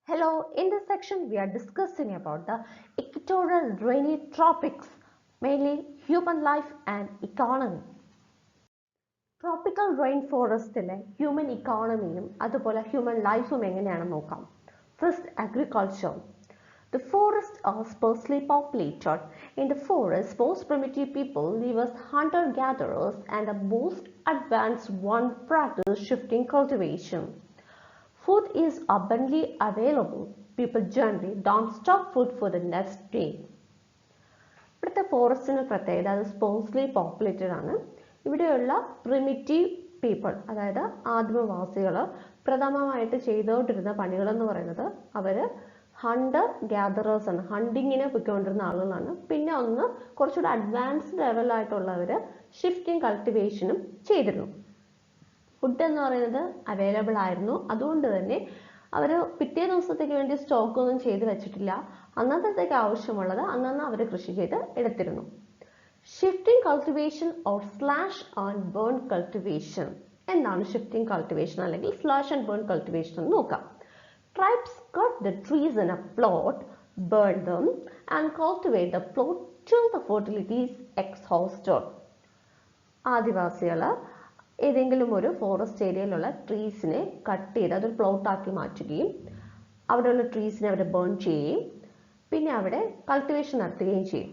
Hello, in this section we are discussing about the equatorial rainy tropics, mainly human life and economy. Tropical rainforestile human economy അതുപോലെ human lifeും എങ്ങനെയാണെന്ന് നോക്കാം. First, agriculture. The forests are sparsely populated. In the forest, most primitive people live as hunter-gatherers, and the most advanced one practice shifting cultivation. Food is abundantly available. People generally don't stock food for the next day. ഇവിടുത്തെ ഫോറസ്റ്റിന് പ്രത്യേകത അത് സ്പേഴ്സ്ലി populated ആണ്. ഇവിടെയുള്ള primitive people, അതായത് ആദിമവാസികൾ പ്രഥമമായിട്ട് ചെയ്തുകൊണ്ടിരുന്ന പണികളെന്ന് പറയുന്നത് അവർ Hunter gatherers ആണ്, ഹണ്ടിങ്ങിനെ പൊയ്ക്കൊണ്ടിരുന്ന ആളുകളാണ്. പിന്നെ ഒന്ന് കുറച്ചുകൂടെ അഡ്വാൻസ്ഡ് ലെവലായിട്ടുള്ളവർ ഷിഫ്റ്റിംഗ് കൾട്ടിവേഷനും ചെയ്തിരുന്നു. ഫുഡ് എന്ന് പറയുന്നത് അവൈലബിൾ ആയിരുന്നു. അതുകൊണ്ട് തന്നെ അവർ പിറ്റേ ദിവസത്തേക്ക് വേണ്ടി സ്റ്റോക്ക് ഒന്നും ചെയ്ത് വെച്ചിട്ടില്ല. അന്നത്തേക്ക് ആവശ്യമുള്ളത് അന്നന്ന് അവർ കൃഷി ചെയ്ത് എടുത്തിരുന്നു. Shifting cultivation or slash and burn cultivation. എന്താണ് ഷിഫ്റ്റിംഗ് കൾട്ടിവേഷൻ അല്ലെങ്കിൽ സ്ലാഷ് ആൻഡ് ബേൺ കൾട്ടിവേഷൻ എന്ന് നോക്കാം. Tribes cut the trees in a plot, burn them and cultivate the plot till the fertility is exhausted. ആദിവാസികൾ ഏതെങ്കിലും ഒരു forest ഏരിയയിലുള്ള ട്രീസിനെ cut ചെയ്ത് അതൊരു പ്ലോട്ടാക്കി മാറ്റുകയും അവിടെയുള്ള ട്രീസിനെ അവർ ബേൺ ചെയ്യുകയും പിന്നെ അവിടെ കൾട്ടിവേഷൻ നടത്തുകയും ചെയ്യും.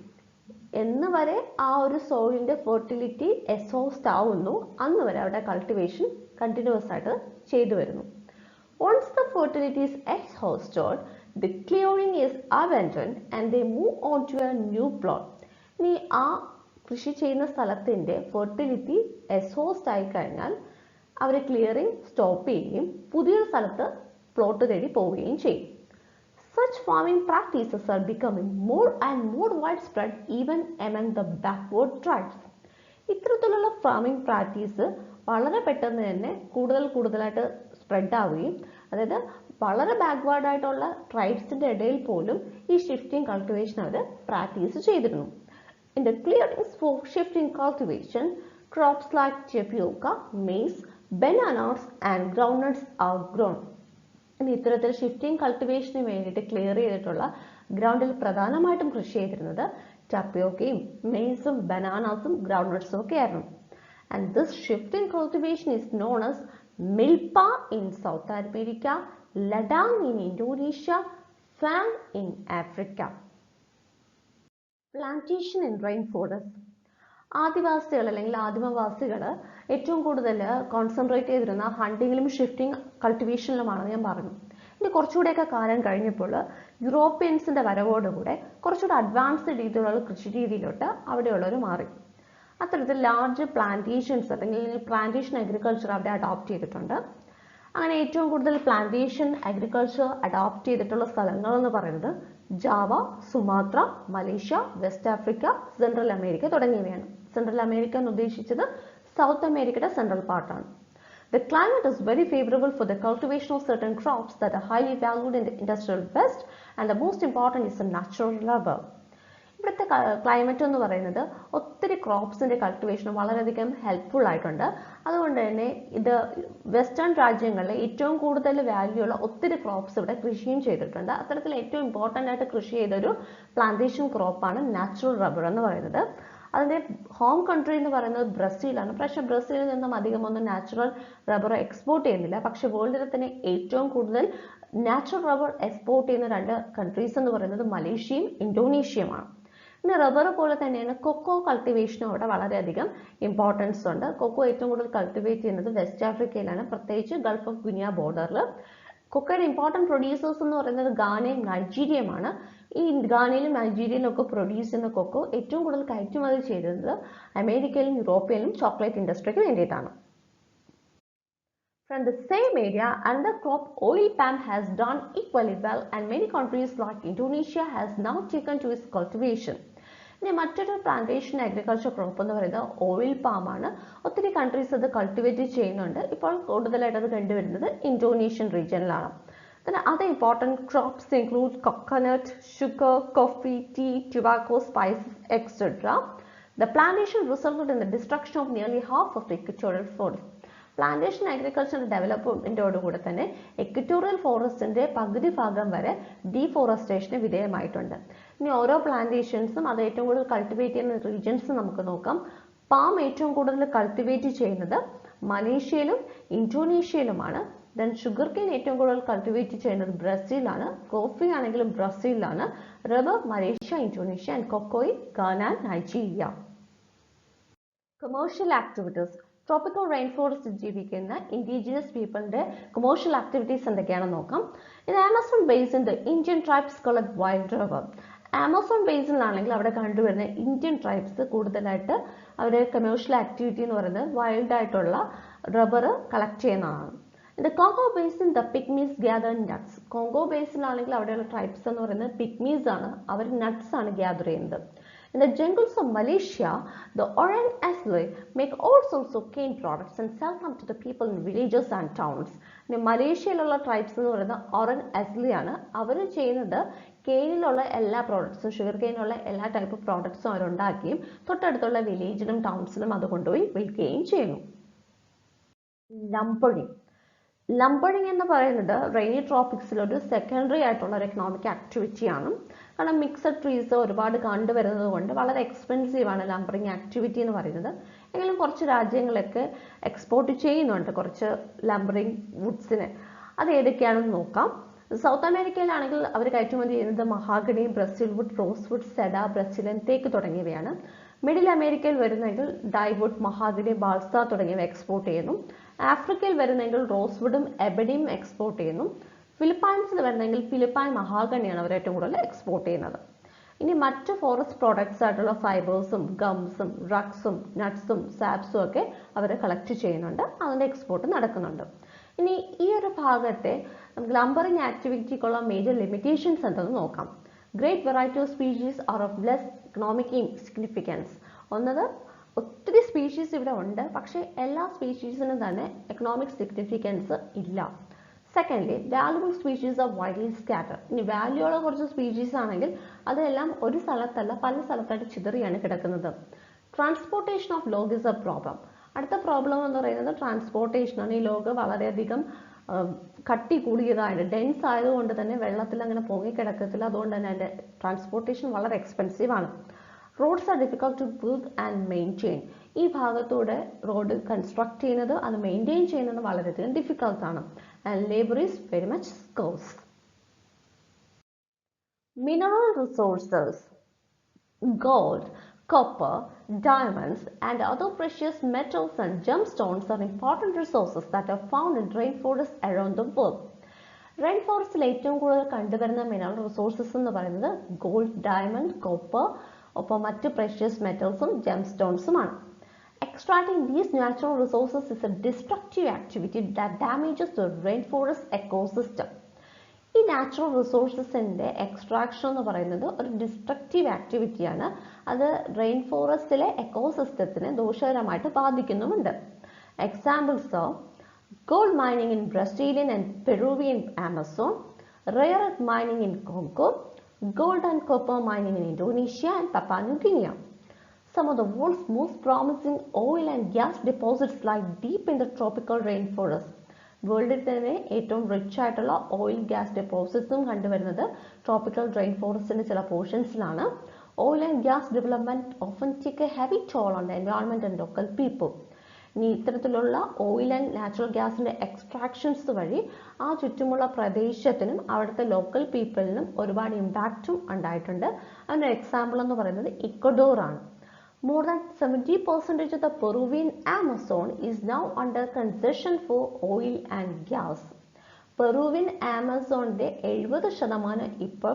എന്ന് വരെ ആ ഒരു സോയിലിൻ്റെ ഫെർട്ടിലിറ്റി എക്സോസ്റ്റ് ആവുന്നു അന്ന് വരെ അവിടെ കൾട്ടിവേഷൻ കണ്ടിന്യൂസ് ആയിട്ട് ചെയ്തു വരുന്നു. Once the fertility is exhausted, the clearing is abandoned and they move on to a new plot. ഇനി ആ കൃഷി ചെയ്യുന്ന സ്ഥലത്തിൻ്റെ ഫെർട്ടിലിറ്റി എക്സോസ്റ്റ് ആയി കഴിഞ്ഞാൽ അവർ ക്ലിയറിംഗ് സ്റ്റോപ്പ് ചെയ്യുകയും പുതിയൊരു സ്ഥലത്ത് പ്ലോട്ട് തേടി പോവുകയും ചെയ്യും. Such farming practices are becoming more and more widespread even among the backward tribes. ഇത്തരത്തിലുള്ള ഫാമിംഗ് പ്രാക്ടീസ് വളരെ പെട്ടെന്ന് തന്നെ കൂടുതലായിട്ട് സ്പ്രെഡ് ആവുകയും അതായത് വളരെ ബാക്ക്വേർഡ് ആയിട്ടുള്ള ട്രൈബ്സിൻ്റെ ഇടയിൽ പോലും ഈ ഷിഫ്റ്റിംഗ് കൾട്ടിവേഷൻ അവർ പ്രാക്ടീസ് ചെയ്തിരുന്നു. In the clearings for shifting cultivation, crops like tapioca, maize, bananas and groundnuts are grown. ഇനി ഇത്തരത്തിൽ ഷിഫ്റ്റിംഗ് കൾട്ടിവേഷന് വേണ്ടിയിട്ട് ക്ലിയർ ചെയ്തിട്ടുള്ള ഗ്രൗണ്ടിൽ പ്രധാനമായിട്ടും കൃഷി ചെയ്തിരുന്നത് ടപ്പിയോക്കയും മെയ്സും ബനാനാസും ഗ്രൗണ്ട്നട്ട്സും ഒക്കെ ആയിരുന്നു. And this shifting cultivation is known as milpa in South America, ladang in Indonesia, fang in Africa. Plantation in rainforest. ആദിവാസികൾ അല്ലെങ്കിൽ ആദിമവാസികൾ ഏറ്റവും കൂടുതൽ കോൺസെൻട്രേറ്റ് ചെയ്തിരുന്ന ഹണ്ടിങ്ങിലും ഷിഫ്റ്റിംഗ് കൾട്ടിവേഷനിലുമാണെന്ന് ഞാൻ പറഞ്ഞു. ഇനി കുറച്ചുകൂടെയൊക്കെ കാലം കഴിഞ്ഞപ്പോൾ യൂറോപ്യൻസിൻ്റെ വരവോടുകൂടെ കുറച്ചുകൂടെ അഡ്വാൻസ്ഡ് രീതിയിലുള്ള കൃഷി രീതിയിലോട്ട് അവിടെയുള്ളവർ മാറി. അത്തരത്തിൽ ലാർജ് പ്ലാന്റേഷൻസ് അല്ലെങ്കിൽ പ്ലാന്റേഷൻ അഗ്രികൾച്ചർ അവിടെ അഡോപ്റ്റ് ചെയ്തിട്ടുണ്ട്. അങ്ങനെ ഏറ്റവും കൂടുതൽ പ്ലാന്റേഷൻ അഗ്രികൾച്ചർ അഡോപ്റ്റ് ചെയ്തിട്ടുള്ള സ്ഥലങ്ങളെന്ന് പറയുന്നത് Java, Sumatra, Malaysia, west Africa, central America തുടങ്ങിയവയാണ്. സെൻട്രൽ അമേരിക്ക എന്ന് ഉദ്ദേശിച്ചത് സൗത്ത് അമേരിക്കയുടെ സെൻട്രൽ പാർട്ടാണ്. The climate is very favorable for the cultivation of certain crops that are highly valued in the industrial west, and the most important is the natural rubber. ഇവിടുത്തെ climate എന്ന് പറയുന്നത് ഒത്തിരി ക്രോപ്സിൻ്റെ കൾട്ടിവേഷന് വളരെയധികം helpful ആയിട്ടുണ്ട്. അതുകൊണ്ട് തന്നെ ഇത് വെസ്റ്റേൺ രാജ്യങ്ങളിൽ ഏറ്റവും കൂടുതൽ വാല്യൂ ഉള്ള ഒത്തിരി ക്രോപ്സ് ഇവിടെ കൃഷിയും ചെയ്തിട്ടുണ്ട്. അത്തരത്തിൽ ഏറ്റവും ഇമ്പോർട്ടൻ്റ് ആയിട്ട് കൃഷി ചെയ്തൊരു പ്ലാന്റേഷൻ ക്രോപ്പാണ് നാച്ചുറൽ റബ്ബർ എന്ന് പറയുന്നത്. അതിൻ്റെ ഹോം കൺട്രി എന്ന് പറയുന്നത് ബ്രസീലാണ്. പക്ഷേ ബ്രസീലിൽ നിന്നും അധികമൊന്നും നാച്ചുറൽ റബ്ബർ എക്സ്പോർട്ട് ചെയ്യുന്നില്ല. പക്ഷേ വേൾഡിൽ തന്നെ ഏറ്റവും കൂടുതൽ നാച്ചുറൽ റബ്ബർ എക്സ്പോർട്ട് ചെയ്യുന്ന രണ്ട് കൺട്രീസ് എന്ന് പറയുന്നത് മലേഷ്യയും ഇന്തോനേഷ്യയുമാണ്. പിന്നെ റബ്ബർ പോലെ തന്നെയാണ് കൊക്കോ കൾട്ടിവേഷനും അവിടെ വളരെയധികം ഇമ്പോർട്ടൻസ് ഉണ്ട്. കൊക്കോ ഏറ്റവും കൂടുതൽ കൾട്ടിവേറ്റ് ചെയ്യുന്നത് വെസ്റ്റ് ആഫ്രിക്കയിലാണ്, പ്രത്യേകിച്ച് ഗൾഫ് ഓഫ് ഗുനിയ ബോർഡറിൽ. കൊക്കോയുടെ ഇമ്പോർട്ടൻറ്റ് പ്രൊഡ്യൂസേഴ്സ് എന്ന് പറയുന്നത് ഗാനയും നൈജീരിയയുമാണ്. ഈ ഗാനയിലും നൈജീരിയയിലും ഒക്കെ പ്രൊഡ്യൂസ് ചെയ്യുന്ന കൊക്കോ ഏറ്റവും കൂടുതൽ കയറ്റുമതി ചെയ്തിരുന്നത് അമേരിക്കയിലും യൂറോപ്പിലും ചോക്ലേറ്റ് ഇൻഡസ്ട്രിക്ക് വേണ്ടിയിട്ടാണ്. From the same area, another crop, oil palm, has done equally well, and many countries like Indonesia has now taken to its cultivation. ഇനി മറ്റൊരു പ്ലാന്റേഷൻ അഗ്രികൾച്ചർ ക്രോപ്പ് എന്ന് പറയുന്നത് ഓയിൽ പാം ആണ്. ഒത്തിരി കൺട്രീസ് അത് കൾട്ടിവേറ്റ് ചെയ്യുന്നുണ്ട്. ഇപ്പോൾ കൂടുതലായിട്ട് അത് കണ്ടുവരുന്നത് Indonesian റീജിയനിലാണ്. Then other important crops include coconut, sugar, coffee, tea, tobacco, spices, etc. The plantation resulted in the destruction of nearly half of the equatorial forest. Plantation അഗ്രികൾച്ചറിന്റെ ഡെവലപ്മെന്റോടുകൂടെ തന്നെ എക്വറ്റോറിയൽ ഫോറസ്റ്റിന്റെ പകുതി ഭാഗം വരെ ഡീഫോറസ്റ്റേഷന് വിധേയമായിട്ടുണ്ട്. ഇനി ഓരോ പ്ലാന്റേഷൻസും അത് ഏറ്റവും കൂടുതൽ കൾട്ടിവേറ്റ് ചെയ്യുന്ന റീജിയൻസ് നമുക്ക് നോക്കാം. പാം ഏറ്റവും കൂടുതൽ കൾട്ടിവേറ്റ് ചെയ്യുന്നത് മലേഷ്യയിലും ഇന്തോനേഷ്യയിലുമാണ്. ദെൻ ഷുഗർ കെയിൻ ഏറ്റവും കൂടുതൽ കൾട്ടിവേറ്റ് ചെയ്യുന്നത് ബ്രസീലാണ്. കോഫി ആണെങ്കിലും ബ്രസീലിലാണ്. Rubber Malaysia, Indonesia, and cocoa Ghana, Nigeria. Commercial activities. Tropical rain forest ജീവിക്കുന്ന ഇൻഡിജിനസ് പീപ്പിളിന്റെ കൊമേഴ്ഷ്യൽ ആക്ടിവിറ്റീസ് എന്തൊക്കെയാണെന്ന് നോക്കാം. ഇത് Amazon basin Indian tribes collect wild rubber. Amazon ബേസിലാണെങ്കിൽ അവിടെ കണ്ടുവരുന്ന ഇന്ത്യൻ ട്രൈബ്സ് കൂടുതലായിട്ട് അവരുടെ കൊമേഴ്ഷ്യൽ ആക്ടിവിറ്റി എന്ന് പറയുന്നത് വൈൽഡ് ആയിട്ടുള്ള റബ്ബർ കളക്ട് ചെയ്യുന്നതാണ്. In the Congo Basin, the Pygmies gather nuts. Congo Basin ആണെങ്കിൽ അവിടെയുള്ള ട്രൈബ്സ് എന്ന് പറയുന്നത് പിഗ്മീസ് ആണ്. അവർ nuts ആണ് ഗ്യാദർ ചെയ്യുന്നത്. In the jungles of Malaysia, the Orang Asli make all sorts of cane products and sell them to the people in villages and towns. ഇനി മലേഷ്യയിലുള്ള tribes എന്ന് പറയുന്നത് Orang Asli ആണ്. അവർ ചെയ്യുന്നത് കെയിനിലുള്ള എല്ലാ പ്രോഡക്ട്സും, ഷുഗർ കെയിനുള്ള എല്ലാ ടൈപ്പ് പ്രോഡക്ട്സും അവരുണ്ടാക്കുകയും തൊട്ടടുത്തുള്ള വില്ലേജിലും ടൗൺസിലും അത് കൊണ്ടുപോയി വിൽക്കുകയും ചെയ്യുന്നു. ലംബറിംഗ് എന്ന് പറയുന്നത് റെയിനി ട്രോപ്പിക്സിൽ ഒരു സെക്കൻഡറി ആയിട്ടുള്ള ഒരു എക്കണോമിക് ആക്ടിവിറ്റിയാണ്. കാരണം മിക്സഡ് ട്രീസ് ഒരുപാട് കണ്ടുവരുന്നത് കൊണ്ട് വളരെ എക്സ്പെൻസീവ് ആണ് ലംബറിംഗ് ആക്ടിവിറ്റി എന്ന് പറയുന്നത്. എങ്കിലും കുറച്ച് രാജ്യങ്ങളൊക്കെ എക്സ്പോർട്ട് ചെയ്യുന്നുണ്ട് കുറച്ച് ലംബറിംഗ് വുഡ്സിനെ. അത് ഏതൊക്കെയാണെന്ന് നോക്കാം. സൗത്ത് അമേരിക്കയിലാണെങ്കിൽ അവർ കയറ്റുമതി ചെയ്യുന്നത് mahogany, Brazil wood, rose wood, cedar, Brazilian തേക്ക് തുടങ്ങിയവയാണ്. മിഡിൽ അമേരിക്കയിൽ വരുന്നെങ്കിൽ ഡൈവുഡ്, മഹാഗണി, ബാൾസ തുടങ്ങിയവ എക്സ്പോർട്ട് ചെയ്യുന്നു. ആഫ്രിക്കയിൽ വരുന്നെങ്കിൽ റോസ് വുഡും എബഡിയും എക്സ്പോർട്ട് ചെയ്യുന്നു. ഫിലിപ്പൈൻസിൽ വരുന്നെങ്കിൽ ഫിലിപ്പൈൻ മഹാഗണിയാണ് അവർ ഏറ്റവും കൂടുതൽ എക്സ്പോർട്ട് ചെയ്യുന്നത്. ഇനി മറ്റ് ഫോറസ്റ്റ് പ്രോഡക്ട്സ് ആയിട്ടുള്ള ഫൈബേഴ്സും ഗംസും റഗ്സും നട്ട്സും സാപ്സും ഒക്കെ അവർ കളക്ട് ചെയ്യുന്നുണ്ട്. അതിൻ്റെ എക്സ്പോർട്ട് നടക്കുന്നുണ്ട്. ഇനി ഈ ഒരു ഭാഗത്തെ നമുക്ക് ലംബറിംഗ് ആക്ടിവിറ്റിക്കുള്ള മേജർ ലിമിറ്റേഷൻസ് എന്തെന്ന് നോക്കാം. Great variety of species are of less economic significance. ഒന്നത് ഒത്തിരി സ്പീഷീസ് ഇവിടെ ഉണ്ട്, പക്ഷേ എല്ലാ സ്പീഷീസിനും തന്നെ എക്കണോമിക് സിഗ്നിഫിക്കൻസ് ഇല്ല. Secondly, valuable species are widely scatter. ഇനി വാല്യൂള്ള കുറച്ച് സ്പീഷീസ് ആണെങ്കിൽ അതെല്ലാം ഒരു സ്ഥലത്തല്ല പല സ്ഥലത്തായിട്ട് ചിതറിയാണ് കിടക്കുന്നത്. Transportation of log is A problem. അടുത്ത പ്രോബ്ലം എന്ന് പറയുന്നത് ട്രാൻസ്പോർട്ടേഷനാണ്. ഈ ലോഗ് വളരെയധികം കട്ടി കൂടിയതായിട്ട് ഡെൻസ് ആയതുകൊണ്ട് തന്നെ വെള്ളത്തിൽ അങ്ങനെ പൊങ്ങിക്കിടക്കത്തില്ല. അതുകൊണ്ട് തന്നെ അതിൻ്റെ ട്രാൻസ്പോർട്ടേഷൻ വളരെ എക്സ്പെൻസീവ് ആണ്. Roads are difficult to build and maintain. ഈ ഭാഗത്തൂടെ റോഡ് കൺസ്ട്രക്ട് ചെയ്യുന്നത് അത് മെയിൻറ്റെയിൻ ചെയ്യുന്നത് വളരെയധികം ഡിഫിക്കൽട്ടാണ്. And labour is very much scarce. Mineral resources. Gold, copper, diamonds and other precious metals and gemstones are important resources that are found in rainforests around the world. Rainforestil ഏറ്റവും കൂടുതൽ കണ്ടുവരുന്ന mineral resources എന്ന് പറയുന്നത് gold, diamond, copper, ഒപ്പം മറ്റ് precious മെറ്റൽസും ജെംസ്റ്റോൺസുമാണ്. Extracting these natural resources is a destructive activity that damages the rainforest ecosystem. ഈ natural റിസോഴ്സസിൻ്റെ extraction എന്ന് പറയുന്നത് ഒരു ഡിസ്ട്രക്റ്റീവ് ആക്ടിവിറ്റിയാണ്. അത് റെയിൻ ഫോറസ്റ്റിലെ എക്കോസിസ്റ്റത്തിനെ ദോഷകരമായിട്ട് ബാധിക്കുന്നുമുണ്ട്. Examples of gold mining in Brazilian and Peruvian Amazon, rare earth mining in Congo, gold and copper mining in Indonesia and Papua New Guinea. Some of the world's most promising oil and gas deposits lie deep in the tropical rainforest. വേൾഡിൽ തന്നെ ഏറ്റവും rich ആയിട്ടുള്ള oil gas ഡെപ്പോസിറ്റ്സും കണ്ടുവരുന്നത് tropical rain ഫോറസ്റ്റിൻ്റെ ചില പോർഷൻസിലാണ്. Oil and gas development often take a heavy toll on the environment and local people. ഇനി ഇത്തരത്തിലുള്ള ഓയിൽ ആൻഡ് നാച്ചുറൽ ഗ്യാസിൻ്റെ എക്സ്ട്രാക്ഷൻസ് വഴി ആ ചുറ്റുമുള്ള പ്രദേശത്തിനും അവിടുത്തെ ലോക്കൽ പീപ്പിളിനും ഒരുപാട് ഇമ്പാക്റ്റും ഉണ്ടായിട്ടുണ്ട്. അതിൻ്റെ എക്സാമ്പിൾ എന്ന് പറയുന്നത് ഇക്വഡോർ ആണ്. More than 70% of the Peruvian Amazon is now under concession for oil and gas. Peruvian ആമസോണിൻ്റെ 70% ഇപ്പോൾ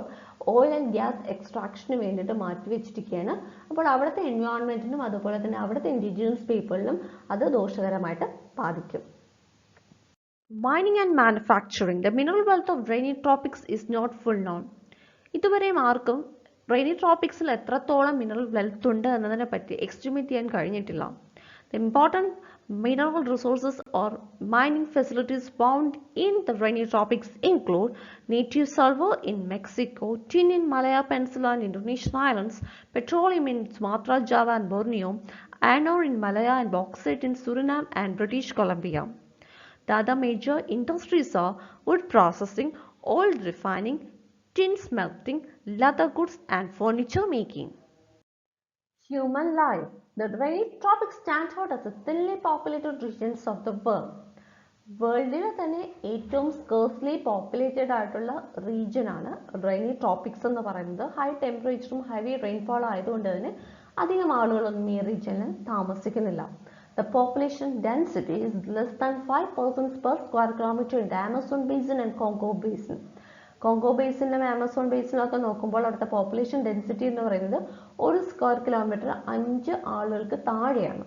ഓയിൽ ആൻഡ് ഗ്യാസ് എക്സ്ട്രാക്ഷന് വേണ്ടിയിട്ട് മാറ്റിവെച്ചിരിക്കുകയാണ്. അപ്പോൾ അവിടുത്തെ എൻവയോൺമെൻറ്റിനും അതുപോലെ തന്നെ അവിടുത്തെ ഇൻഡിജിനസ് പീപ്പിളിനും അത് ദോഷകരമായിട്ട് ബാധിക്കും. Mining and manufacturing. The mineral wealth of rainy tropics is not full known. ഇതുവരെയും ആർക്കും റെയിനി ട്രോപ്പിക്സിൽ എത്രത്തോളം മിനറൽ വെൽത്ത് ഉണ്ട് എന്നതിനെ പറ്റി എസ്റ്റിമേറ്റ് ചെയ്യാൻ കഴിഞ്ഞിട്ടില്ല. The important mineral resources or mining facilities found in the rainy tropics include native silver in Mexico, tin in Malaya Peninsula and Indonesian islands, petroleum in Sumatra, Java and Borneo, iron ore in Malaya and bauxite in Suriname and British Columbia. The other major industries are wood processing, oil refining, tin smelting, leather goods and furniture making. Human life. The rainy tropics stand out as the thinly populated regions of the world. വേൾഡിലെ തന്നെ ഏറ്റവും scarcely populated ആയിട്ടുള്ള റീജിയനാണ് rainy Tropics എന്ന് പറയുന്നത്. High ടെമ്പറേച്ചറും heavy rainfall ആയതുകൊണ്ട് തന്നെ അധികം ആളുകളൊന്നും ഈ റീജിയനിൽ താമസിക്കുന്നില്ല. The population density is less than 5% per square kilometer in the Amazon basin and Congo basin. Congo ബേസിനും ആമസോൺ ബേസിനും ഒക്കെ നോക്കുമ്പോൾ അവിടുത്തെ പോപ്പുലേഷൻ ഡെൻസിറ്റി എന്ന് പറയുന്നത് ഒരു സ്ക്വയർ കിലോമീറ്റർ 5 ആളുകൾക്ക് താഴെയാണ്.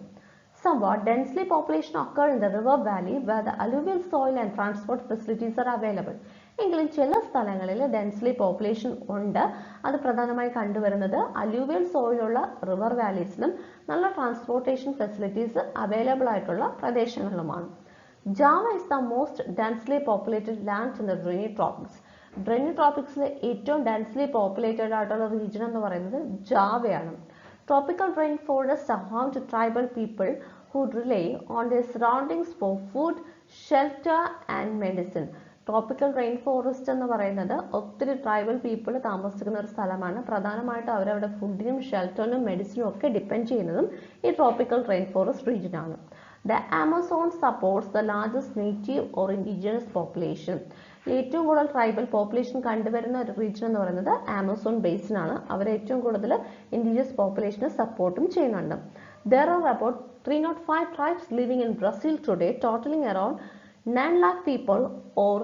Somewhat densely population occur in the river valley where the alluvial soil and transport facilities are available. എങ്കിലും ചില സ്ഥലങ്ങളിൽ ഡെൻസ്ലി പോപ്പുലേഷൻ ഉണ്ട്. അത് പ്രധാനമായി കണ്ടുവരുന്നത് അലൂവിയൽ സോയിലുള്ള റിവർ വാലീസിലും നല്ല ട്രാൻസ്പോർട്ടേഷൻ ഫെസിലിറ്റീസ് അവൈലബിൾ ആയിട്ടുള്ള പ്രദേശങ്ങളിലുമാണ്. Java is the most densely populated land in the rainy tropics. rainy tropicsലെ ഏറ്റവും ഡെൻസ്ലി പോപ്പുലേറ്റഡ് ആയിട്ടുള്ള റീജിയൻ എന്ന് പറയുന്നത് ജാവയാണ്. Tropical rainforests are home to tribal people who rely on their surroundings for food, shelter and medicine. Tropical rain forest എന്ന് പറയുന്നത് ഒത്തിരി tribal people താമസിക്കുന്ന ഒരു സ്ഥലമാണ്. പ്രധാനമായിട്ടും അവരവിടെ ഫുഡിനും ഷെൽട്ടറിനും മെഡിസിനും ഒക്കെ ഡിപ്പെൻഡ് ചെയ്യുന്നതും ഈ ട്രോപ്പിക്കൽ റെയിൻ ഫോറസ്റ്റ് റീജിയൻ ആണ്. The Amazon supports the largest native or indigenous population. ഏറ്റവും കൂടുതൽ ട്രൈബൽ പോപ്പുലേഷൻ കണ്ടുവരുന്ന ഒരു റീജിയൻ എന്ന് പറയുന്നത് ആമസോൺ ബേസിൻ ആണ്. അവർ ഏറ്റവും കൂടുതൽ ഇൻഡിജിനസ് പോപ്പുലേഷനെ സപ്പോർട്ടും ചെയ്യുന്നുണ്ട്. There are about 305 tribes living in Brazil today, totaling around 9 lakh people or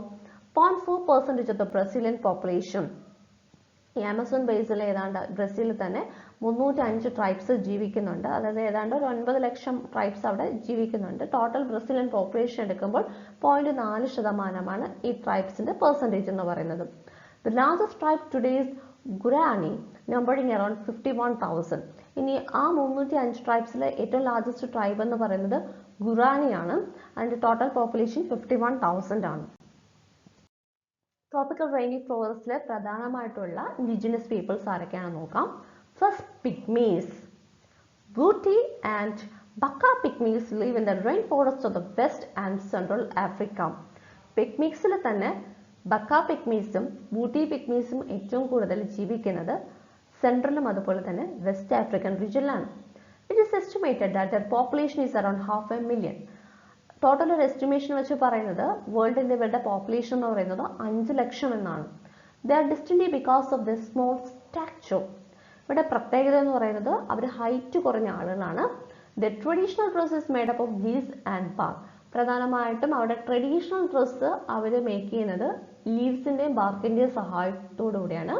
0.4% of the Brazilian population. ഈ ആമസോൺ ബേസിൽ ഏതാണ്ട് ബ്രസീലിൽ തന്നെ 305 ട്രൈബ്സ് ജീവിക്കുന്നുണ്ട്. അതായത് ഏതാണ്ട് ഒരു 9 ലക്ഷം ട്രൈബ്സ് അവിടെ ജീവിക്കുന്നുണ്ട്. ടോട്ടൽ ബ്രസീലിയൻ പോപ്പുലേഷൻ എടുക്കുമ്പോൾ 0.4% ഈ ട്രൈബ്സിന്റെ പെർസെൻറ്റേജ് എന്ന് പറയുന്നത്. The largest tribe today is Guarani, numbering around 51,000. ഇനി ആ 305 ട്രൈബ്സിലെ ഏറ്റവും ലാർജസ്റ്റ് ട്രൈബ് എന്ന് പറയുന്നത് ഗുറാനിയാണ്. അതിന്റെ ടോട്ടൽ പോപ്പുലേഷൻ 51,000 ആണ്. ട്രോപ്പിക്കൽ റെയിനി ഫോറസ്റ്റിലെ പ്രധാനമായിട്ടുള്ള ഇൻഡിജിനസ് പീപ്പിൾസ് ആരൊക്കെയാണെന്ന് നോക്കാം. ഫസ്റ്റ്, പിഗ്മീസ്. ബൂട്ടി ആൻഡ് ബക്ക പിഗ്മീസ് live in the rainforests of the west and central Africa. പിഗ്മീസിൽ തന്നെ ബക്ക പിഗ്മീസും ബൂട്ടി പിഗ്മീസും ഏറ്റവും കൂടുതൽ ജീവിക്കുന്നത് സെൻട്രലും അതുപോലെ തന്നെ വെസ്റ്റ് ആഫ്രിക്കൻ റീജിയനിലാണ്. It is estimated that their population is around 500,000. Total ഒരു എസ്റ്റിമേഷൻ വെച്ച് പറയുന്നത് വേൾഡിന്റെ ഇവരുടെ പോപ്പുലേഷൻ എന്ന് പറയുന്നത് 5 ലക്ഷം എന്നാണ്. They are distinctly because of the small stature. ഇവിടെ പ്രത്യേകത എന്ന് പറയുന്നത് അവർ ഹൈറ്റ് കുറഞ്ഞ ആളുകളാണ്. The traditional dress is made up of leaves and bark. പ്രധാനമായിട്ടും അവരുടെ ട്രഡീഷണൽ ഡ്രസ്സ് അവർ മേക്ക് ചെയ്യുന്നത് ലീവ്സിന്റെയും ബാർക്കിന്റെയും സഹായത്തോടു കൂടിയാണ്.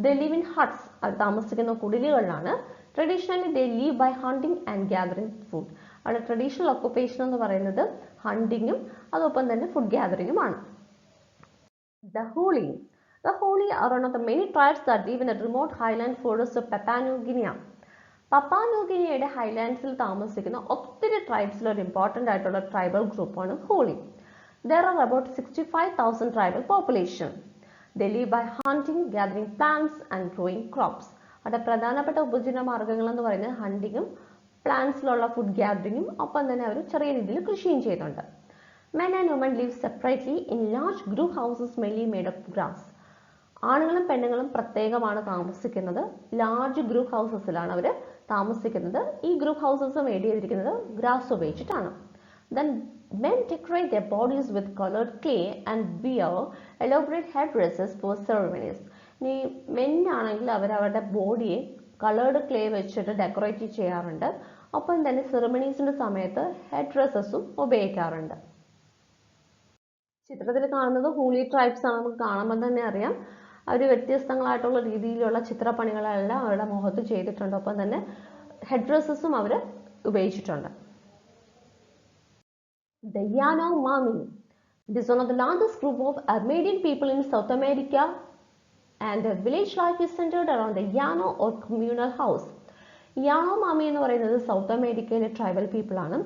They live in huts. അവർ താമസിക്കുന്ന കുടിലുകളിലാണ്. Traditionally they live by hunting and gathering food. അവിടെ ട്രഡീഷണൽ ഒക്കുപ്പേഷൻ എന്ന് പറയുന്നത് ഹണ്ടിങ്ങും അതോടൊപ്പം തന്നെ ഫുഡ് ഗ്യാദറിങ്ങുമാണ്. The Huli. The Huli are one of the many tribes that live in the remote highland forests of Papua New Guinea. Papua New ഗിനിയയുടെ ഹൈലാൻഡ്സിൽ താമസിക്കുന്ന ഒത്തിരി ട്രൈബ്സിൽ ഒരു ഇമ്പോർട്ടൻ്റ് ആയിട്ടുള്ള ട്രൈബൽ ഗ്രൂപ്പാണ് ഹൂളി. There are about 65,000 tribal population. They live by hunting, gathering plants and growing crops. അവിടെ പ്രധാനപ്പെട്ട ഉപജീവന മാർഗ്ഗങ്ങൾ എന്ന് പറയുന്നത് ഹണ്ടിങ്ങും പ്ലാന്റ്സിലുള്ള ഫുഡ് ഗ്യാദറിങ്ങും ഒപ്പം തന്നെ അവർ ചെറിയ രീതിയിൽ കൃഷിയും ചെയ്യുന്നുണ്ട്. Men and women live separately in large group houses mainly made of grass. ആണുങ്ങളും പെണ്ണുങ്ങളും പ്രത്യേകമാണ് താമസിക്കുന്നത്. ലാർജ് ഗ്രൂപ്പ് ഹൗസസിലാണ് അവർ താമസിക്കുന്നത്. ഈ ഗ്രൂപ്പ് ഹൗസസ് മേഡ് ചെയ്തിരിക്കുന്നത് ഗ്രാസ് ഉപയോഗിച്ചിട്ടാണ്. Then men decorate their bodies with colored clay and wear elaborate headdresses for ceremonies. ഇനി men ആണെങ്കിൽ അവരവരുടെ ബോഡിയെ കളേർഡ് ക്ലേ വെച്ചിട്ട് ഡെക്കറേറ്റ് ചെയ്യാറുണ്ട്. ഒപ്പം തന്നെ സെറമണീസിന്റെ സമയത്ത് ഹെഡ് ഡ്രസ്സസും ഉപയോഗിക്കാറുണ്ട്. ചിത്രത്തിൽ കാണുന്നത് ഹൂളി ട്രൈബ്സ് ആണ്. നമുക്ക് കാണുമ്പോൾ തന്നെ അറിയാം അവർ വ്യത്യസ്തങ്ങളായിട്ടുള്ള രീതിയിലുള്ള ചിത്രപ്പണികളെല്ലാം അവരുടെ മുഖത്ത് ചെയ്തിട്ടുണ്ട്. ഒപ്പം തന്നെ ഹെഡ് ഡ്രസ്സസും അവർ ഉപയോഗിച്ചിട്ടുണ്ട്. The Yanomami. It is one of the largest group of Armenian people in South America and their village life is centered around the Yano or communal house. Yanomami എന്ന് പറയുന്നത് സൗത്ത് അമേരിക്കയിലെ ട്രൈബൽ പീപ്പിൾ ആണ്.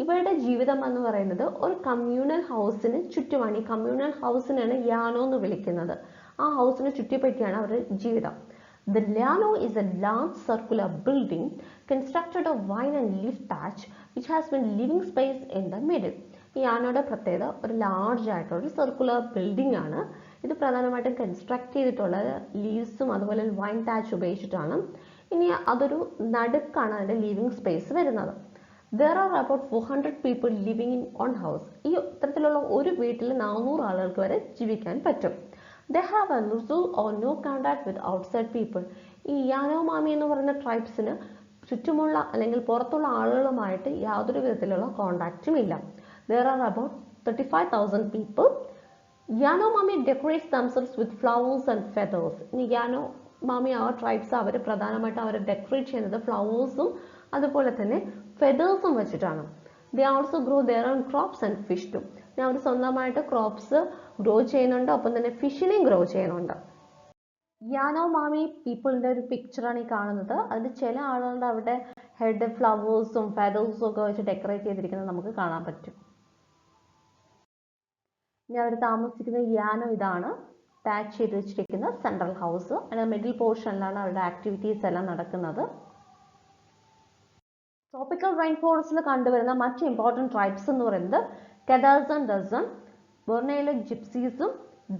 ഇവരുടെ ജീവിതം എന്ന് പറയുന്നത് ഒരു communal ഹൗസിന് ചുറ്റുമാണ്. ഈ കമ്മ്യൂണൽ ഹൗസിനാണ് യാനോ എന്ന് വിളിക്കുന്നത്. ആ ഹൗസിന് ചുറ്റിപ്പറ്റിയാണ് അവരുടെ ജീവിതം. The llano is a large circular building constructed of vine and leaf thatch which has been living space in the middle. ഈ യാനോയുടെ പ്രത്യേകത ഒരു ലാർജ് ആയിട്ടുള്ള ഒരു സർക്കുലർ ബിൽഡിംഗ് ആണ്. ഇത് പ്രധാനമായിട്ടും കൺസ്ട്രക്ട് ചെയ്തിട്ടുള്ളത് ലീവ്സും അതുപോലെ വൈൻ താച്ച് ഉപയോഗിച്ചിട്ടാണ്. ഇനി അതൊരു നടുക്കാണ് അതിൻ്റെ ലിവിങ് സ്പേസ് വരുന്നത്. There are about 400 people living in one house. ഈ ഇത്തരത്തിലുള്ള ഒരു വീട്ടിൽ 400 ആളുകൾക്ക് വരെ ജീവിക്കാൻ പറ്റും. They have a little or no contact with outside people. ഈ യാനോമാമി എന്ന് പറയുന്ന ട്രൈബ്സിന് ചുറ്റുമുള്ള അല്ലെങ്കിൽ പുറത്തുള്ള ആളുകളുമായിട്ട് യാതൊരു വിധത്തിലുള്ള കോണ്ടാക്റ്റും ഇല്ല. There are about 35,000 people. Yanomami decorates themselves with flowers and feathers. ഇനി യാനോമാമി ആ ട്രൈബ്സ് അവർ പ്രധാനമായിട്ട് അവർ ഡെക്കറേറ്റ് ചെയ്യുന്നത് ഫ്ലവേഴ്സും അതുപോലെ തന്നെ ഫെദേഴ്സും വെച്ചിട്ടാണ്. They also grow their own crops and fish too. അവർ സ്വന്തമായിട്ട് ക്രോപ്സ് ഗ്രോ ചെയ്യുന്നുണ്ട്, ഒപ്പം തന്നെ ഫിഷിനെയും ഗ്രോ ചെയ്യുന്നുണ്ട്. യാനോമാമി പീപ്പിളിൻ്റെ ഒരു പിക്ചറാണ് ഈ കാണുന്നത്. അതിൽ ചില ആളുകളുടെ അവിടെ ഹെഡ് ഫ്ലവേഴ്സും ഫെദേഴ്സും ഒക്കെ വെച്ച് ഡെക്കറേറ്റ് ചെയ്തിരിക്കുന്നത് നമുക്ക് കാണാൻ പറ്റും. ഇനി അവർ താമസിക്കുന്ന യാനോ ഇതാണ് ടാച്ച് ചെയ്ത് വെച്ചിരിക്കുന്ന സെൻട്രൽ ഹൗസ്. അതിൻ്റെ മിഡിൽ പോർഷനിലാണ് അവരുടെ ആക്ടിവിറ്റീസ് എല്ലാം നടക്കുന്നത്. ട്രോപ്പിക്കൽ റെയിൻ ഫോറസ്റ്റിൽ കണ്ടുവരുന്ന മറ്റ് ഇമ്പോർട്ടൻറ്റ് ട്രൈബ്സ് എന്ന് പറയുന്നത് കെദാസ് ആൻഡ് ഡസൺ, ബൊർണയിലെ ജിപ്സീസും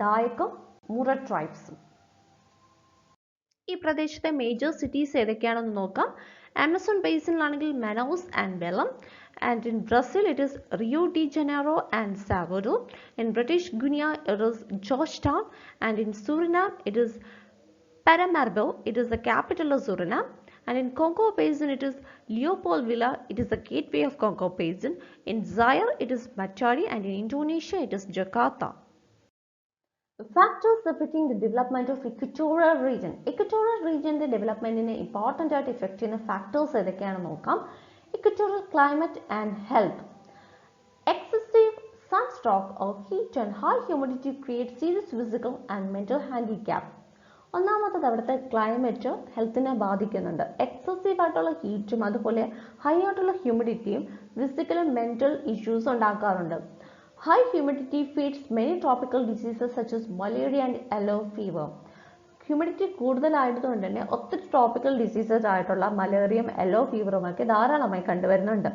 ഡായക്കും മുറ ട്രൈബ്സും. ഈ പ്രദേശത്തെ മേജർ സിറ്റീസ് ഏതൊക്കെയാണെന്ന് നോക്കാം. ആമസോൺ ബേസിനിലാണെങ്കിൽ Manaus and Belem, and in Brazil it is Rio de Janeiro and Salvador. In British Guiana it is Georgetown, and in Suriname it is Paramaribo. It is the capital of Suriname. And in Congo Basin it is Leopoldville. It is the gateway of Congo Basin. In Zaire it is Matadi, and in Indonesia it is Jakarta. The factors affecting the development of equatorial region. Equatorial region development important ആയിട്ട് effect ചെയ്യുന്ന factors ഏതൊക്കെയാണെന്ന് നോക്കാം. Equatorial climate and health. Excessive sunstroke or heat and high humidity create serious physical and mental handicap. ഒന്നാമത്തത് അവിടുത്തെ climate ഹെൽത്തിനെ ബാധിക്കുന്നുണ്ട്. Excessive ആയിട്ടുള്ള ഹീറ്റും അതുപോലെ high ആയിട്ടുള്ള ഹ്യൂമിഡിറ്റിയും ഫിസിക്കലും മെന്റൽ ഇഷ്യൂസ് ഉണ്ടാക്കാറുണ്ട്. High humidity feeds many tropical diseases such as malaria and yellow fever. Humidity കൂടുതലായതുകൊണ്ട് തന്നെ ഒത്തിരി ട്രോപ്പിക്കൽ ഡിസീസസ് ആയിട്ടുള്ള മലേറിയയും യെല്ലോ ഫീവറുമൊക്കെ ധാരാളമായി കണ്ടുവരുന്നുണ്ട്.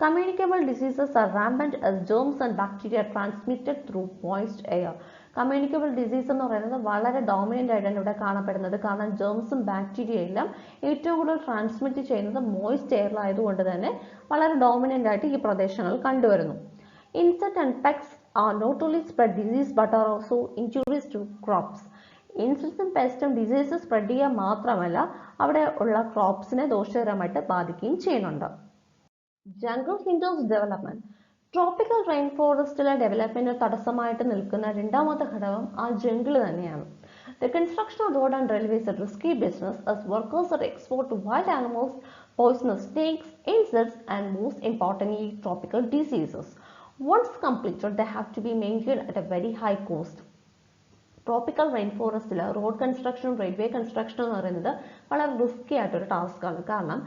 Communicable diseases are rampant as germs and bacteria transmitted through moist air. Communicable disease എന്ന് പറയുന്നത് വളരെ ഡോമിനൻ്റ് ആയിട്ടാണ് ഇവിടെ കാണപ്പെടുന്നത്. കാരണം ജേംസും ബാക്ടീരിയ എല്ലാം ഏറ്റവും കൂടുതൽ ട്രാൻസ്മിറ്റ് ചെയ്യുന്നത് മോയിസ്റ്റ് എയറിലായതുകൊണ്ട് തന്നെ വളരെ ഡോമിനൻ്റ് ആയിട്ട് ഈ പ്രദേശങ്ങളിൽ കണ്ടുവരുന്നു. Insect and pests are not only spread disease but are also injuries to crops. ഇൻസെക്ട്സും പെസ്റ്റും ഡിസീസ് സ്പ്രെഡ് ചെയ്യുക മാത്രമല്ല അവിടെ ഉള്ള ക്രോപ്സിനെ ദോഷകരമായിട്ട് ബാധിക്കുകയും ചെയ്യുന്നുണ്ട്. Jungle hinders development. ട്രോപ്പിക്കൽ റെയിൻ ഫോറസ്റ്റിലെ ഡെവലപ്മെന്റിന് തടസ്സമായിട്ട് നിൽക്കുന്ന രണ്ടാമത്തെ ഘടകം ആ ജംഗിൾ തന്നെയാണ്. The construction of road and railways is a risky business as workers are exposed to wild animals, poisonous snakes, insects, and most importantly, tropical diseases. Once completed, they have to be maintained at a very high cost. Tropical rain ഫോറസ്റ്റിൽ road കൺസ്ട്രക്ഷനും railway കൺസ്ട്രക്ഷനും എന്ന് പറയുന്നത് വളരെ risky ആയിട്ടൊരു ടാസ്ക്കാണ്. കാരണം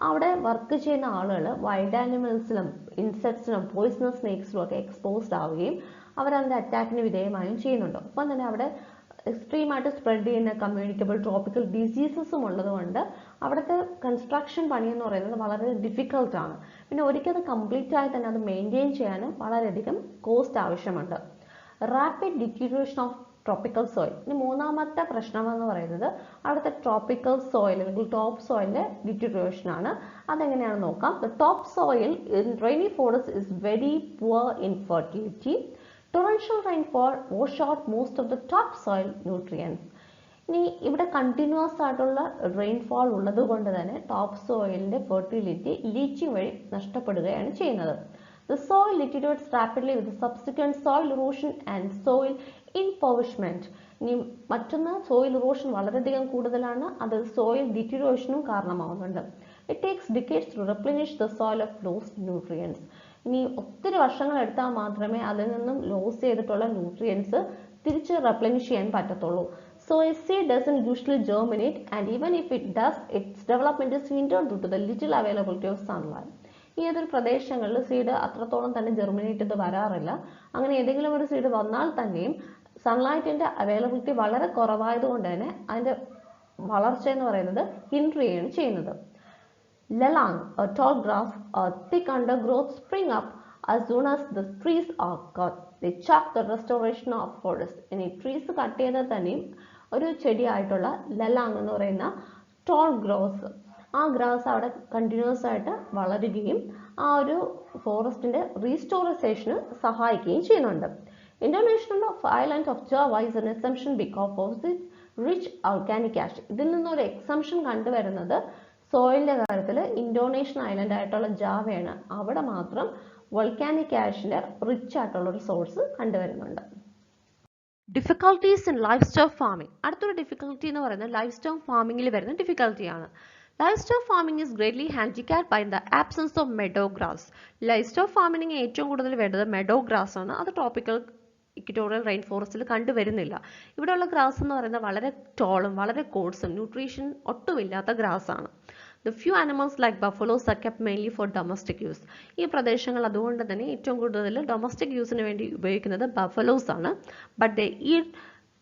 അവിടെ work ചെയ്യുന്ന ആളുകൾ വൈൽഡ് ആനിമൽസിലും ഇൻസെക്ട്സിനും പോയിസണസ് സ്നേക്സിലും ഒക്കെ എക്സ്പോസ്ഡ് ആവുകയും അവരതിൻ്റെ അറ്റാക്കിന് വിധേയമായും ചെയ്യുന്നുണ്ട്. ഒപ്പം തന്നെ അവിടെ എക്സ്ട്രീമായിട്ട് സ്പ്രെഡ് ചെയ്യുന്ന കമ്മ്യൂണിക്കബിൾ ട്രോപ്പിക്കൽ ഡിസീസസും ഉള്ളതുകൊണ്ട് അവിടുത്തെ കൺസ്ട്രക്ഷൻ പണി എന്ന് പറയുന്നത് വളരെ ഡിഫിക്കൽട്ടാണ്. പിന്നെ ഒരിക്കൽ കംപ്ലീറ്റ് ആയി തന്നെ അത് മെയിൻറ്റെയിൻ ചെയ്യാനും വളരെയധികം കോസ്റ്റ് ആവശ്യമുണ്ട്. Rapid deterioration of tropical soil. ഇനി മൂന്നാമത്തെ പ്രശ്നം എന്ന് പറയുന്നത് അവിടുത്തെ ട്രോപ്പിക്കൽ സോയിൽ അല്ലെങ്കിൽ ടോപ്പ് സോയിലിന്റെ ഡിറ്റീരിയേഷൻ ആണ്. അതെങ്ങനെയാണെന്ന് നോക്കാം. The top soil in rainy forest is very poor in fertility. Torrential rainfall wash out most of the top soil nutrients. ഇനി ഇവിടെ കണ്ടിന്യൂസ് ആയിട്ടുള്ള റെയിൻഫോൾ ഉള്ളത് കൊണ്ട് തന്നെ ടോപ്പ് സോയിലിന്റെ ഫെർട്ടിലിറ്റി ലീച്ചിങ് വഴി നഷ്ടപ്പെടുകയാണ് ചെയ്യുന്നത്. The soil deteriorates rapidly with the subsequent soil erosion and soil impoverishment. ഇനി മറ്റൊന്ന് സോയിൽ ഇറോഷൻ വളരെയധികം കൂടുതലാണ്, അത് soil ഡിറ്റീരിയേഷനും കാരണമാവുന്നുണ്ട്. It takes decades to replenish the soil of lost nutrients. ഇനി ഒത്തിരി വർഷങ്ങൾ എടുത്താൽ മാത്രമേ അതിൽ നിന്നും ലോസ് ചെയ്തിട്ടുള്ള ന്യൂട്രിയൻസ് തിരിച്ച് റെപ്ലനിഷ് ചെയ്യാൻ പറ്റത്തുള്ളൂ. So a seed doesn't usually germinate, and even if it does, its development is hindered due to the little availability of sunlight. ഈ ഏതൊരു പ്രദേശങ്ങളിൽ സീഡ് അത്രത്തോളം തന്നെ ജെർമിനേറ്റ് ചെയ്ത് വരാറില്ല. അങ്ങനെ ഏതെങ്കിലും ഒരു സീഡ് വന്നാൽ തന്നെയും സൺലൈറ്റിൻ്റെ അവൈലബിലിറ്റി വളരെ കുറവായതുകൊണ്ട് തന്നെ അതിൻ്റെ വളർച്ച എന്ന് പറയുന്നത് ഹിൻഡർ ചെയ്യുകയാണ് ചെയ്യുന്നത്. Lelang, a tall grass, a thick undergrowth spring up as soon as the trees are cut. They chuck the restoration of forest. ഇനി ട്രീസ് കട്ട് ചെയ്താൽ തന്നെയും ഒരു ചെടിയായിട്ടുള്ള ലലാങ് എന്ന് പറയുന്ന ടോൾ ഗ്രോസ്, ആ ഗ്രാസ് അവിടെ കണ്ടിന്യൂസ് ആയിട്ട് വളരുകയും ആ ഒരു ഫോറസ്റ്റിന്റെ റീസ്റ്റോറേഷന് സഹായിക്കുകയും ചെയ്യുന്നുണ്ട്. Indonesia of island of Java is an exemption because of its rich organic ash. ഇതിൽ നിന്നൊരു എക്സംഷൻ കണ്ടുവരുന്നത് സോയിലിന്റെ കാര്യത്തിൽ ഇന്തോനേഷ്യൻ ഐലൻഡ് ആയിട്ടുള്ള ജാവയാണ്. അവിടെ മാത്രം വോൾക്കാനിക് ആഷിന്റെ റിച്ച് ആയിട്ടുള്ള ഒരു സോഴ്സ് കണ്ടുവരുന്നുണ്ട്. Difficulties in livestock farming. അടുത്തൊരു ഡിഫിക്കൽട്ടി എന്ന് പറയുന്നത് ലൈഫ് സ്റ്റോക്ക് ഫാമിംഗിൽ വരുന്ന ഡിഫിക്കൽട്ടിയാണ്. Livestock farming is greatly handicapped by the absence of meadow grass. Livestock ഫാമിംഗിന് ഏറ്റവും കൂടുതൽ വേണ്ടത് മെഡോ ഗ്രാസ് ആണ്. അത് ട്രോപ്പിക്കൽ ഇക്വറ്റോറിയൽ റെയിൻ ഫോറസ്റ്റിൽ കണ്ടുവരുന്നില്ല. ഇവിടെയുള്ള ഗ്രാസ് എന്ന് പറയുന്നത് വളരെ ടോളും വളരെ കോഴ്സും ന്യൂട്രീഷൻ ഒട്ടുമില്ലാത്ത ഗ്രാസ് ആണ്. The few animals like buffaloes are kept mainly for domestic use. ഈ പ്രദേശങ്ങൾ അതുകൊണ്ട് തന്നെ ഏറ്റവും കൂടുതൽ ഡൊമസ്റ്റിക് യൂസിന് വേണ്ടി ഉപയോഗിക്കുന്നത് ബഫലോസ് ആണ്. But they eat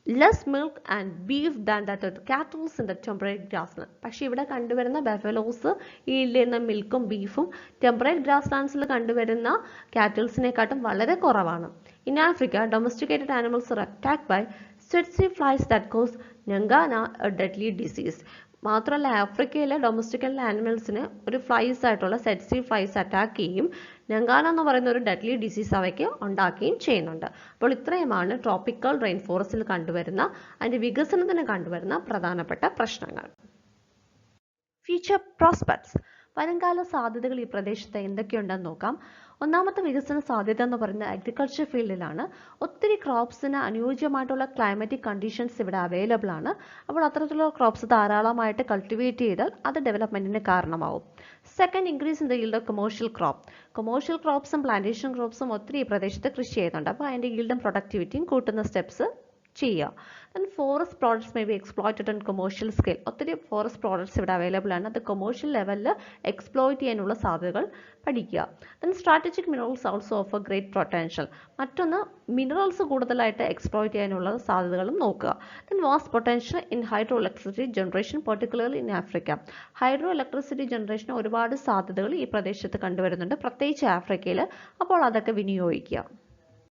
less milk and beef than that of cattle in the temperate grassland. പക്ഷേ ഇവിടെ കണ്ടുവരുന്ന ബഫലോസ് ഈൽഡ് മിൽക്കും ബീഫും ടെമ്പറേറ്റ് ഗ്രാസ് ലാൻഡ്സിൽ കണ്ടുവരുന്ന കാറ്റിൽസിനെക്കാട്ടും വളരെ കുറവാണ്. In Africa, domesticated animals are attacked by tsetse flies that cause nyangana, a deadly disease. മാത്രമല്ല ആഫ്രിക്കയിലെ ഡൊമസ്റ്റിക്കൽ ആനിമൽസിന് ഒരു ഫ്ലൈസ് ആയിട്ടുള്ള സെറ്റ്സി ഫ്ലൈസ് അറ്റാക്ക് ചെയ്യും, ഞങ്കാന എന്ന് പറയുന്ന ഒരു ഡെഡ്ലി ഡിസീസ് അവയ്ക്ക് ഉണ്ടാക്കുകയും ചെയ്യുന്നുണ്ട്. അപ്പോൾ ഇത്രയുമാണ് ട്രോപ്പിക്കൽ റെയിൻ ഫോറസ്റ്റിൽ കണ്ടുവരുന്ന അതിൻ്റെ വികസനത്തിന് കണ്ടുവരുന്ന പ്രധാനപ്പെട്ട പ്രശ്നങ്ങൾ. Future prospects. വരുംകാല സാധ്യതകൾ ഈ പ്രദേശത്ത് എന്തൊക്കെയുണ്ടെന്ന് നോക്കാം. ഒന്നാമത്തെ വികസന സാധ്യത എന്ന് പറയുന്നത് അഗ്രികൾച്ചർ ഫീൽഡിലാണ്. ഒത്തിരി ക്രോപ്സിന് അനുയോജ്യമായിട്ടുള്ള ക്ലൈമാറ്റിക് കണ്ടീഷൻസ് ഇവിടെ അവൈലബിൾ ആണ്. അപ്പോൾ അത്തരത്തിലുള്ള ക്രോപ്സ് ധാരാളമായിട്ട് കൾട്ടിവേറ്റ് ചെയ്താൽ അത് ഡെവലപ്മെൻറ്റിന് കാരണമാവും. Second, increase in the yield of commercial crop. Commercial ക്രോപ്സും പ്ലാന്റേഷൻ ക്രോപ്സും ഒത്തിരി ഈ പ്രദേശത്ത് കൃഷി ചെയ്യുന്നുണ്ട്. അപ്പോൾ അതിൻ്റെ ഈൽഡും പ്രൊഡക്ടിവിറ്റിയും കൂട്ടുന്ന സ്റ്റെപ്സ് ചെയ്യുക. Then forest products may be exploited on commercial scale. ഒത്തിരി ഫോറസ്റ്റ് പ്രോഡക്ട്സ് ഇവിടെ അവൈലബിൾ ആണ്. അത് കൊമേഴ്ഷ്യൽ ലെവലിൽ എക്സ്പ്ലോയിറ്റ് ചെയ്യാനുള്ള സാധ്യതകൾ പഠിക്കുക. Then strategic minerals also offer great potential. മറ്റൊന്ന്, മിനറൽസ് കൂടുതലായിട്ട് എക്സ്പ്ലോയിറ്റ് ചെയ്യാനുള്ള സാധ്യതകളും നോക്കുക. Then vast potential in hydro electricity generation, particularly in Africa. Hydro electricity ജനറേഷന് ഒരുപാട് സാധ്യതകൾ ഈ പ്രദേശത്ത് കണ്ടുവരുന്നുണ്ട്, പ്രത്യേകിച്ച് ആഫ്രിക്കയിൽ. അപ്പോൾ അതൊക്കെ വിനിയോഗിക്കുക.